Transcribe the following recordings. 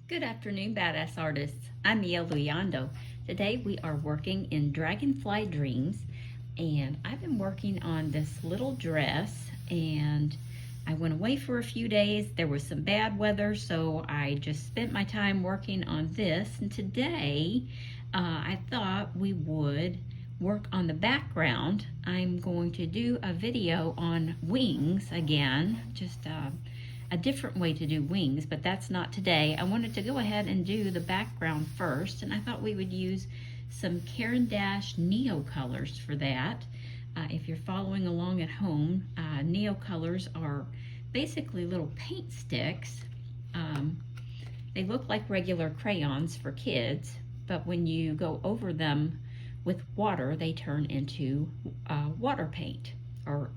Good afternoon, badass artists. I'm Mia Luyando. Today we are working in Dragonfly Dreams, and I've been working on this little dress, and I went away for a few days. There was some bad weather, so I just spent my time working on this. And today I thought we would work on the background. I'm going to do a video on wings again, just a different way to do wings, but that's not today. I wanted to go ahead and do the background first, and I thought we would use some Caran DAche NeoColors for that. If you're following along at home, NeoColors are basically little paint sticks. They look like regular crayons for kids, but when you go over them with water, they turn into water paint, or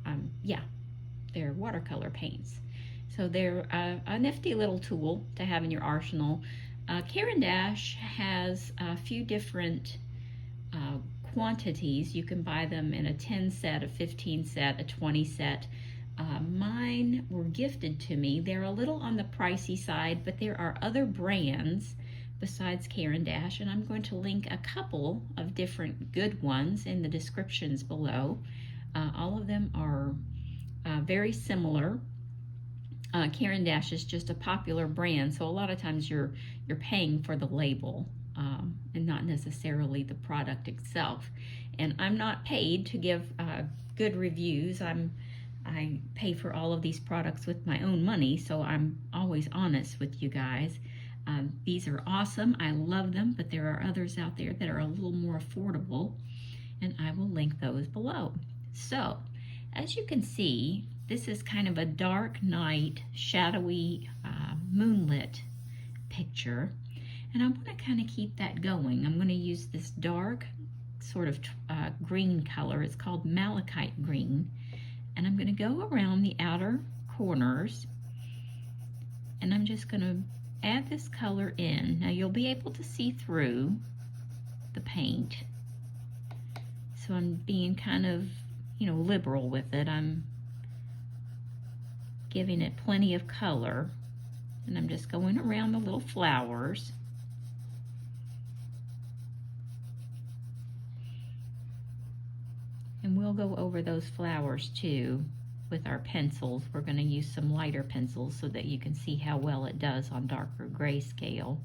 they're watercolor paints. So they're a nifty little tool to have in your arsenal. Caran DAche has a few different quantities. You can buy them in a 10 set, a 15 set, a 20 set. Mine were gifted to me. They're a little on the pricey side, but there are other brands besides Caran DAche, and I'm going to link a couple of different good ones in the descriptions below. All of them are very similar. Caran DAche is just a popular brand, so a lot of times you're paying for the label and not necessarily the product itself. And I'm not paid to give good reviews. I pay for all of these products with my own money, so I'm always honest with you guys. These are awesome. I love them, but there are others out there that are a little more affordable, and I will link those below. So, as you can see, this is kind of a dark night, shadowy, moonlit picture. And I want to kind of keep that going. I'm going to use this dark sort of green color. It's called malachite green. And I'm going to go around the outer corners. And I'm just going to add this color in. Now you'll be able to see through the paint. So I'm being kind of, liberal with it. I'm giving it plenty of color, and I'm just going around the little flowers. And we'll go over those flowers too with our pencils. We're going to use some lighter pencils so that you can see how well it does on darker grayscale.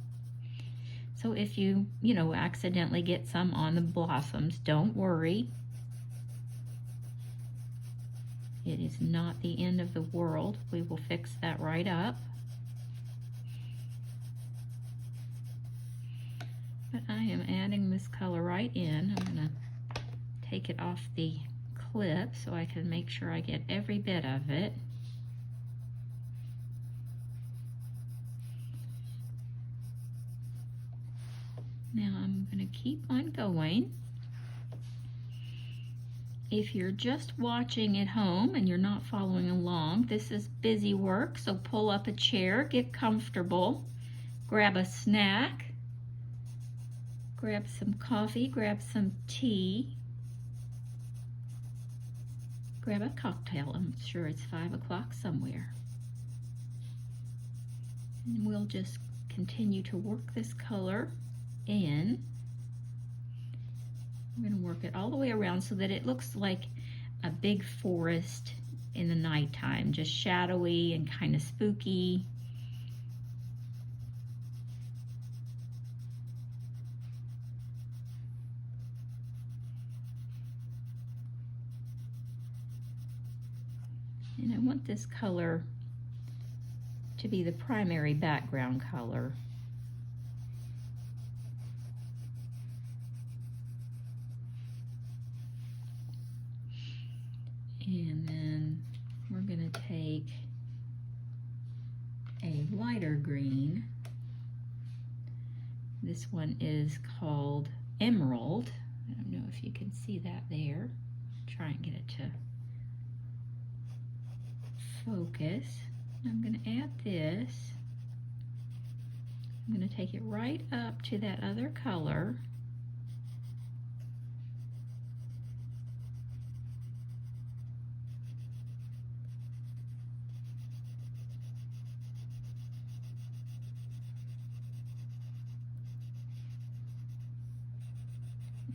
So if you, accidentally get some on the blossoms, don't worry. It is not the end of the world. We will fix that right up. But I am adding this color right in. I'm going to take it off the clip so I can make sure I get every bit of it. Now I'm going to keep on going. If you're just watching at home and you're not following along, this is busy work, so pull up a chair, get comfortable, grab a snack, grab some coffee, grab some tea, grab a cocktail. I'm sure it's 5 o'clock somewhere. And we'll just continue to work this color in. I'm going to work it all the way around so that it looks like a big forest in the nighttime, just shadowy and kind of spooky. And I want this color to be the primary background color. And then we're going to take a lighter green. This one is called Emerald. I don't know if you can see that there. Try and get it to focus. I'm going to add this. I'm going to take it right up to that other color.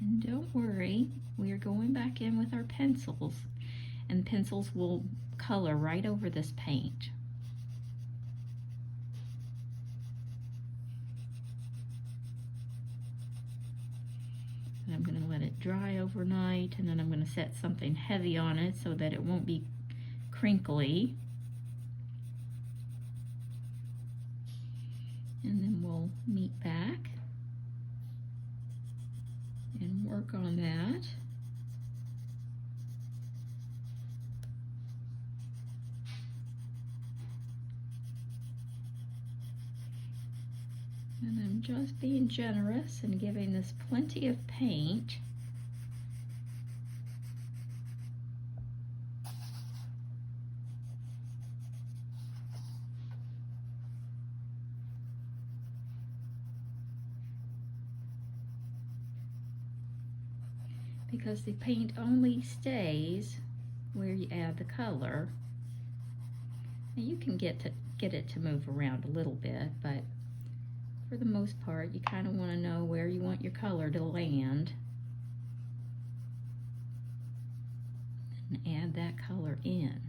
And don't worry, we are going back in with our pencils, and pencils will color right over this paint. And I'm going to let it dry overnight, and then I'm going to set something heavy on it so that it won't be crinkly. And then we'll meet back and work on that. And I'm just being generous and giving this plenty of paint. Because the paint only stays where you add the color. Now you can get it to move around a little bit, but for the most part, you kind of want to know where you want your color to land and add that color in.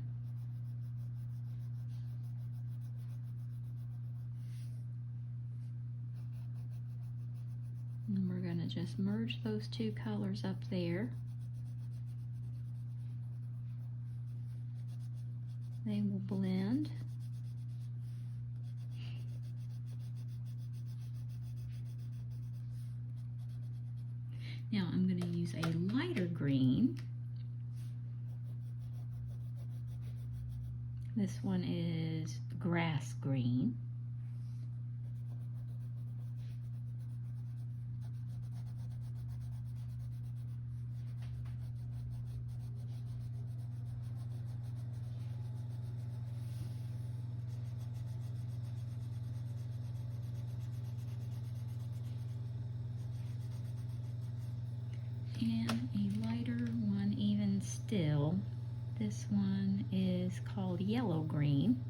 And we're going to just merge those two colors up there. They will blend. Now I'm going to use a lighter green. This one is grass green. And a lighter one even still. This one is called yellow green.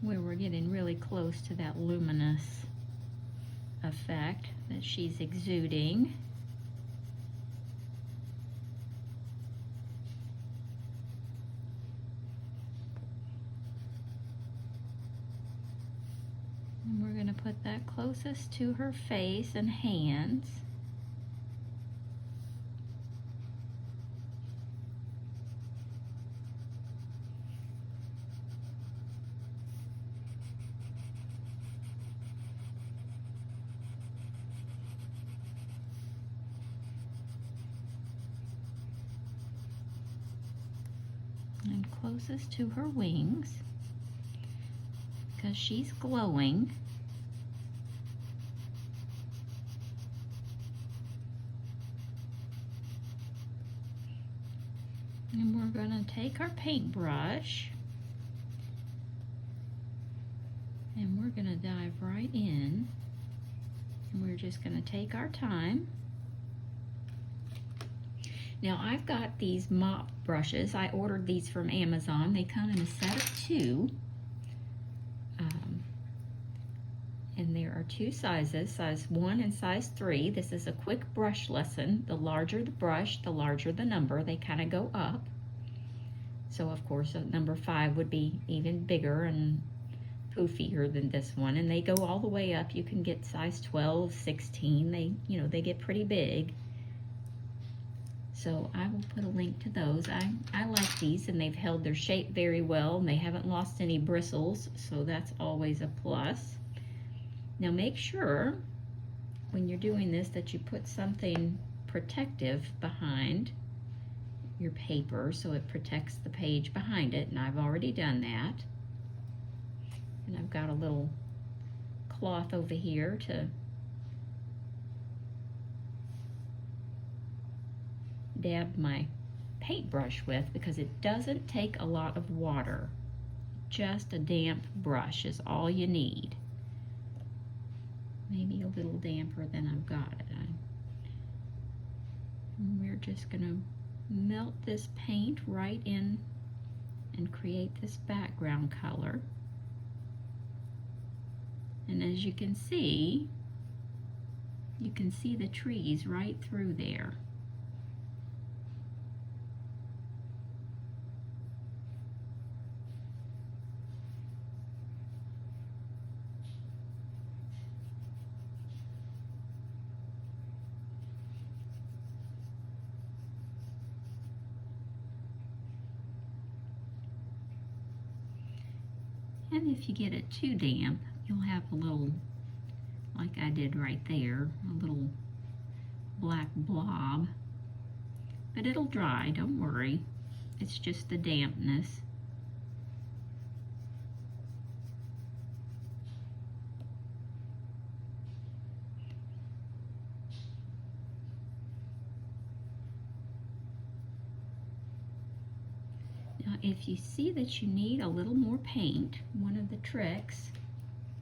Where we're getting really close to that luminous effect that she's exuding. And we're going to put that closest to her face and hands. And closest to her wings, because she's glowing. And we're going to take our paintbrush and we're going to dive right in, and we're just going to take our time. Now I've got these mop brushes. I ordered these from Amazon. They come in a set of 2. And there are 2 sizes, size 1 and size 3. This is a quick brush lesson. The larger the brush, the larger the number. They kind of go up. So of course number 5 would be even bigger and poofier than this one. And they go all the way up. You can get size 12, 16. They get pretty big. So I will put a link to those. I like these, and they've held their shape very well, and they haven't lost any bristles, so that's always a plus. Now make sure when you're doing this that you put something protective behind your paper so it protects the page behind it, and I've already done that. And I've got a little cloth over here to dab my paintbrush with, because it doesn't take a lot of water. Just a damp brush is all you need. Maybe a little damper than I've got it. And we're just going to melt this paint right in and create this background color. And as you can see the trees right through there. And if you get it too damp, you'll have a little, like I did right there, a little black blob. But it'll dry, don't worry. It's just the dampness. Now, if you see that you need a little more paint, one of the tricks,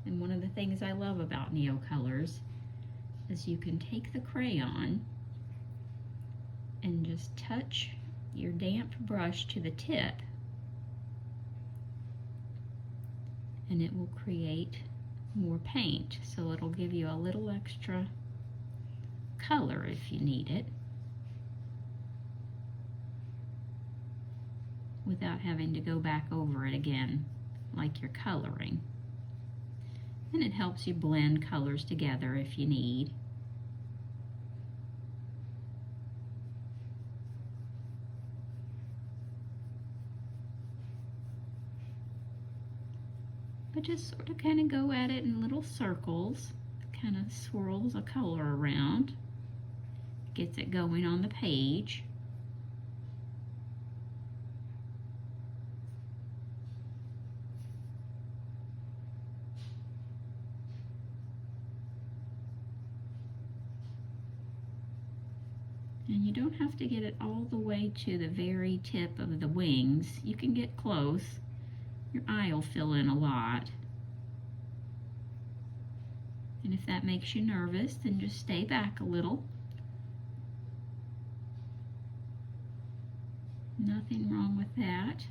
and one of the things I love about NeoColors, is you can take the crayon and just touch your damp brush to the tip, and it will create more paint. So it'll give you a little extra color if you need it, without having to go back over it again like you're coloring. And it helps you blend colors together if you need. But just sort of kind of go at it in little circles, kind of swirls a color around, gets it going on the page. And you don't have to get it all the way to the very tip of the wings. You can get close. Your eye will fill in a lot. And if that makes you nervous, then just stay back a little. Nothing wrong with that.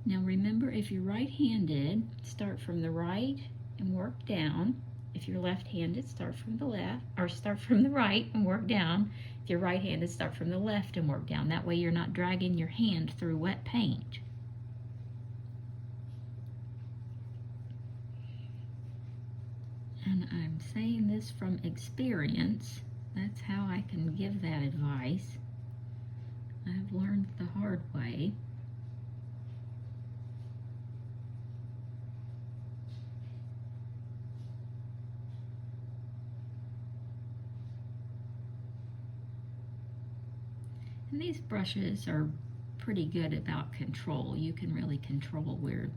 Now remember, if you're right-handed, start from the right and work down. If you're left-handed, start from the left, or start from the right and work down. If you're right-handed, start from the left and work down. That way you're not dragging your hand through wet paint. And I'm saying this from experience. That's how I can give that advice. I've learned the hard way. And these brushes are pretty good about control. You can really control where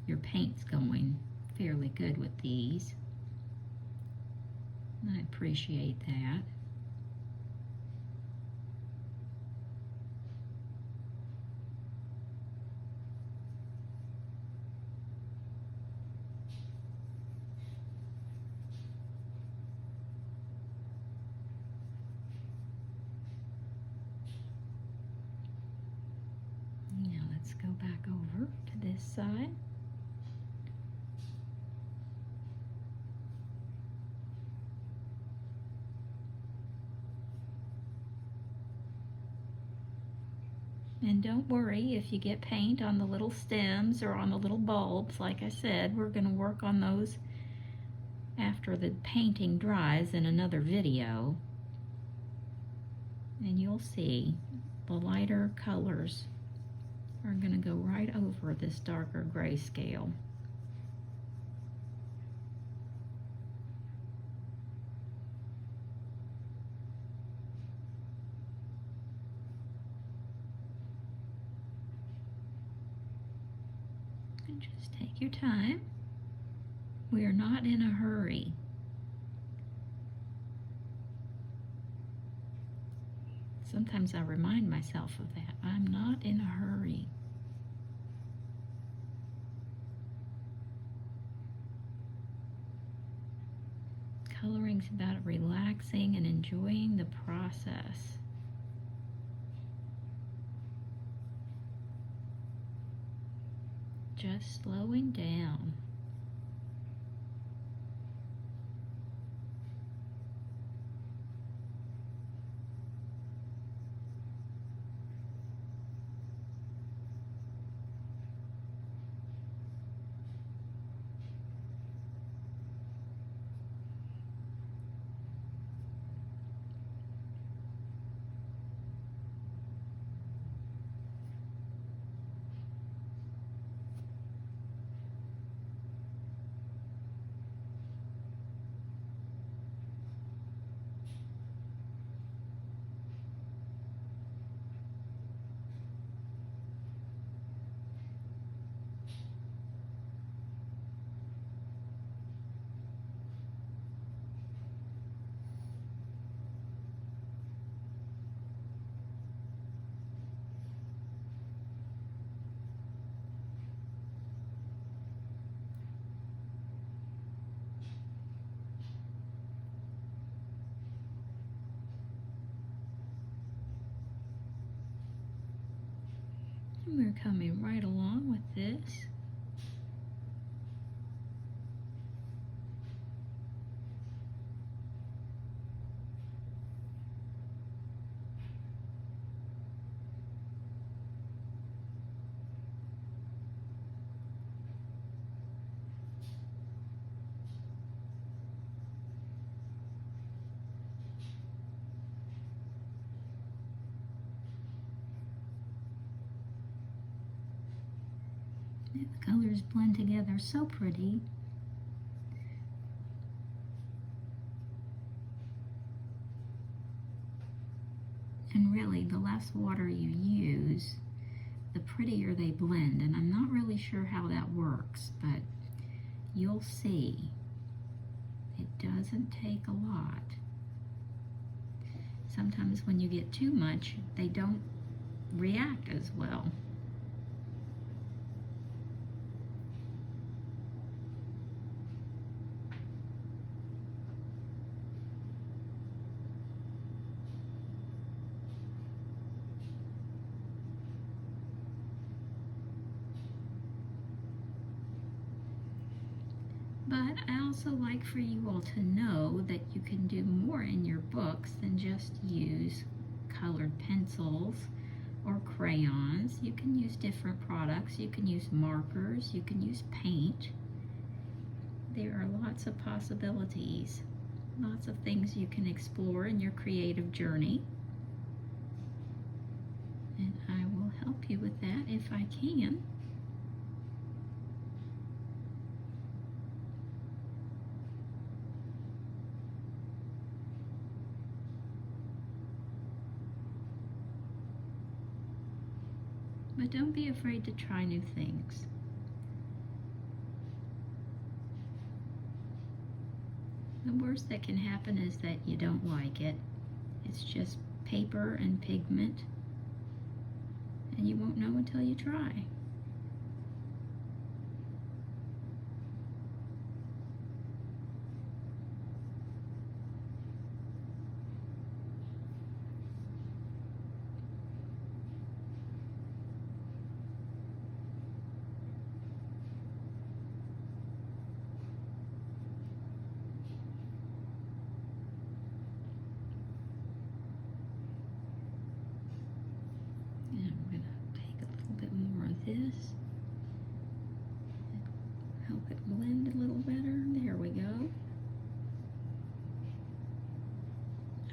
your paint's going fairly good with these. And I appreciate that. Go back over to this side. And don't worry if you get paint on the little stems or on the little bulbs. Like I said, we're going to work on those after the painting dries in another video. And you'll see the lighter colors are going to go right over this darker grayscale. And just take your time. We are not in a hurry. Sometimes I remind myself of that. I'm not in a hurry. Coloring's about relaxing and enjoying the process. just slowing down. And we're coming right along with this. The colors blend together so pretty. And really, the less water you use, the prettier they blend. And I'm not really sure how that works, but you'll see. It doesn't take a lot. Sometimes when you get too much, they don't react as well. But I also like for you all to know that you can do more in your books than just use colored pencils or crayons. You can use different products. You can use markers. You can use paint. There are lots of possibilities, lots of things you can explore in your creative journey. And I will help you with that if I can. But don't be afraid to try new things. The worst that can happen is that you don't like it. It's just paper and pigment, and you won't know until you try. This, help it blend a little better. There we go.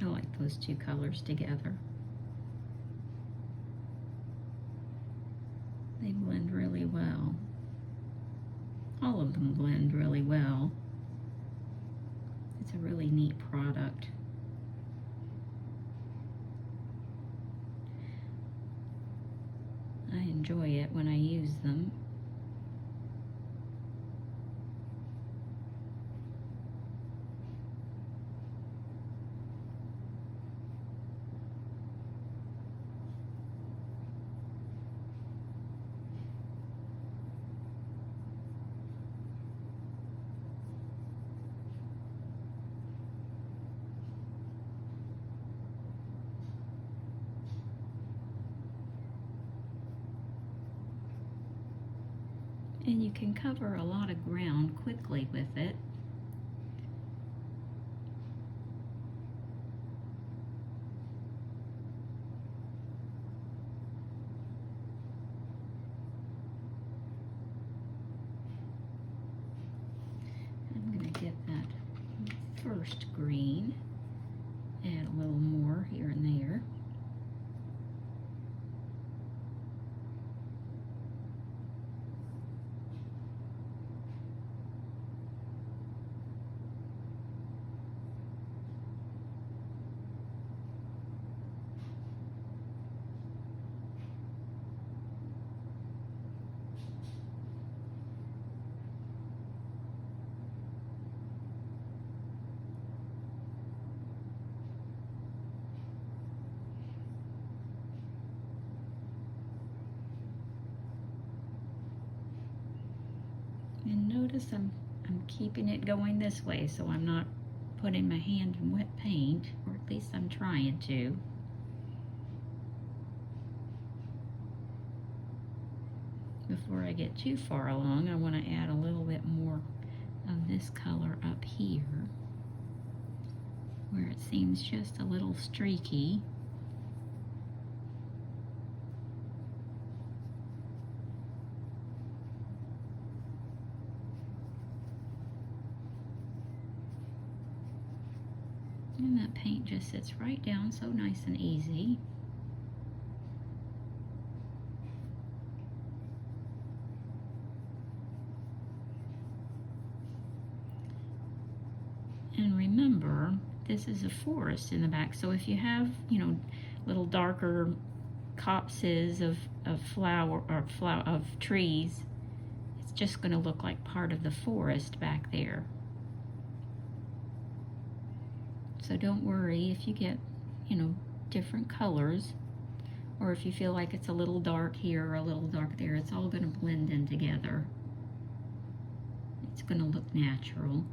I like those two colors together. They blend really well. All of them blend really well. It's a really neat product. I enjoy it when I use them. And you can cover a lot of ground quickly with it. I'm going to get that first green, add a little more here and there. And notice I'm keeping it going this way, so I'm not putting my hand in wet paint, or at least I'm trying to. Before I get too far along, I want to add a little bit more of this color up here, where it seems just a little streaky. And that paint just sits right down so nice and easy. And remember, this is a forest in the back, so if you have, you know, little darker copses of trees, it's just going to look like part of the forest back there. So don't worry if you get, you know, different colors, or if you feel like it's a little dark here or a little dark there. It's all going to blend in together. It's going to look natural.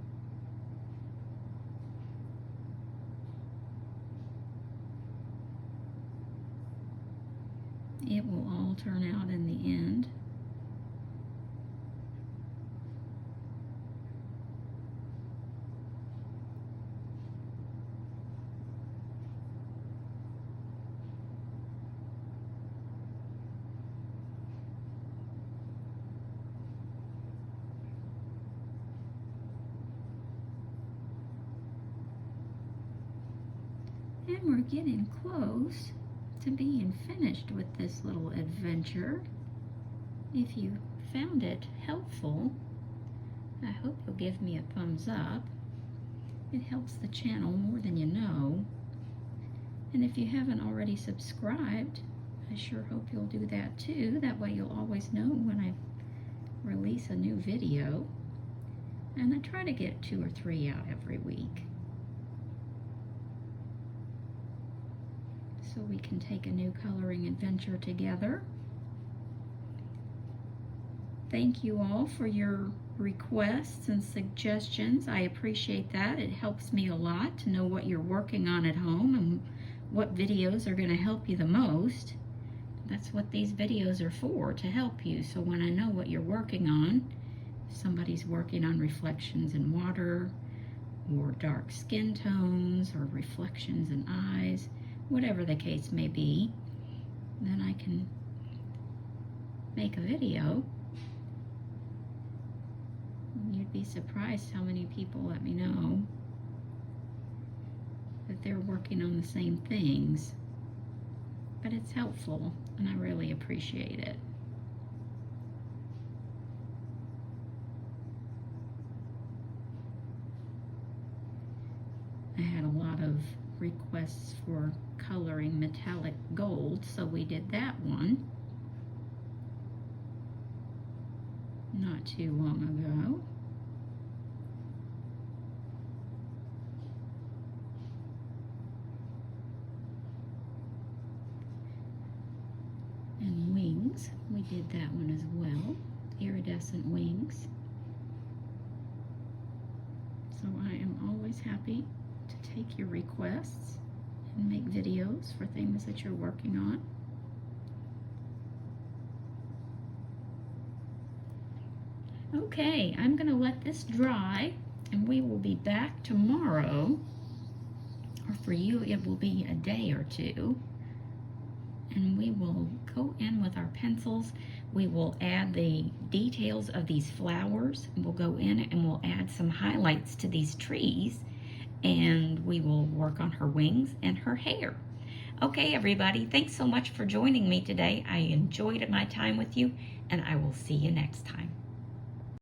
It will all turn out in the end. And we're getting close to being finished with this little adventure. If you found it helpful, I hope you'll give me a thumbs up. It helps the channel more than you know. And if you haven't already subscribed, I sure hope you'll do that too. That way you'll always know when I release a new video. And I try to get 2 or 3 out every week, so we can take a new coloring adventure together. Thank you all for your requests and suggestions. I appreciate that. It helps me a lot to know what you're working on at home and what videos are going to help you the most. That's what these videos are for, to help you. So when I know what you're working on, if somebody's working on reflections in water, or dark skin tones, or reflections in eyes, whatever the case may be, then I can make a video. You'd be surprised how many people let me know that they're working on the same things. But it's helpful, and I really appreciate it. I had a lot of requests for coloring metallic gold, so we did that one not too long ago. And wings, we did that one as well, iridescent wings. So I am always happy to take your requests and make videos for things that you're working on. Okay, I'm gonna let this dry and we will be back tomorrow, or for you it will be a day or two, and we will go in with our pencils. We will add the details of these flowers, and we'll go in and we'll add some highlights to these trees, and we will work on her wings and her hair. Okay, everybody, thanks so much for joining me today. I enjoyed my time with you, and I will see you next time.